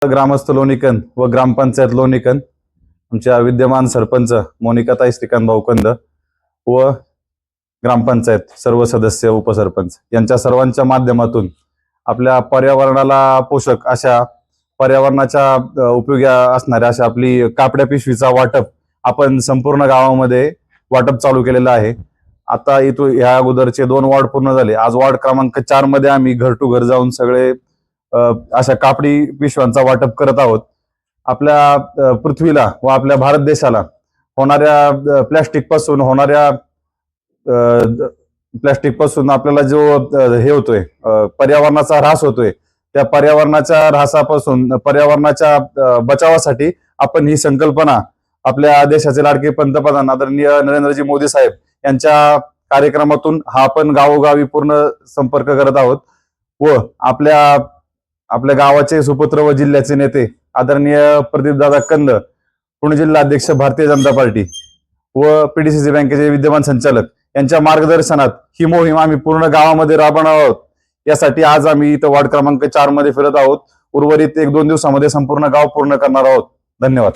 ग्रामस्थ लोणीकंद व ग्रामपंचायत लोणीकंद, आमच्या विद्यमान सरपंच मोनिकाताई श्रीकांत भाऊ कंद व ग्रामपंचायत सर्व सदस्य उपसरपंच यांच्या सर्वांच्या माध्यमातून आपल्या पर्यावरणाला पोषक अशा पर्यावरणाच्या उपयोगी असणाऱ्या अशा आपली कापड्या पिशवीचा वाटप आपण संपूर्ण गावामध्ये वाटप चालू केलेलं आहे। आता इथून ह्या अगोदरचे 2 वॉर्ड पूर्ण झाले। आज वॉर्ड क्रमांक 4 मध्ये आम्ही घर टू घर जाऊन सगळे अशा कापडी पिशव्यांचा वाटप करत आहोत। आपल्या पृथ्वीला व आपल्या भारत देशाला होणाऱ्या प्लॅस्टिक पासून आपल्याला जो हे होतोय पर्यावरणाचा ऱ्हास होतोय, त्या पर्यावरणाच्या ऱ्हासापासून पर्यावरणाच्या बचावासाठी आपण ही संकल्पना आपल्या देशाचे लाडके पंतप्रधान आदरणीय नरेंद्रजी मोदी साहेब यांच्या कार्यक्रमातून हा आपण गावोगावी पूर्ण संपर्क करत आहोत व आपल्या गावाचे सुपुत्र व जिल्ह्याचे नेते आदरणीय प्रदीपदादा कंद, पुणे जिल्हा अध्यक्ष भारतीय जनता पार्टी व पीडीसीसी बँकेचे विद्यमान संचालक यांच्या मार्गदर्शनात ही मोहीम आम्ही पूर्ण गावामध्ये राबवणार आहोत। यासाठी आज आम्ही इथं वॉर्ड क्रमांक 4 मध्ये फिरत आहोत। उर्वरित 1-2 दिवसामध्ये संपूर्ण गाव पूर्ण करणार आहोत। धन्यवाद।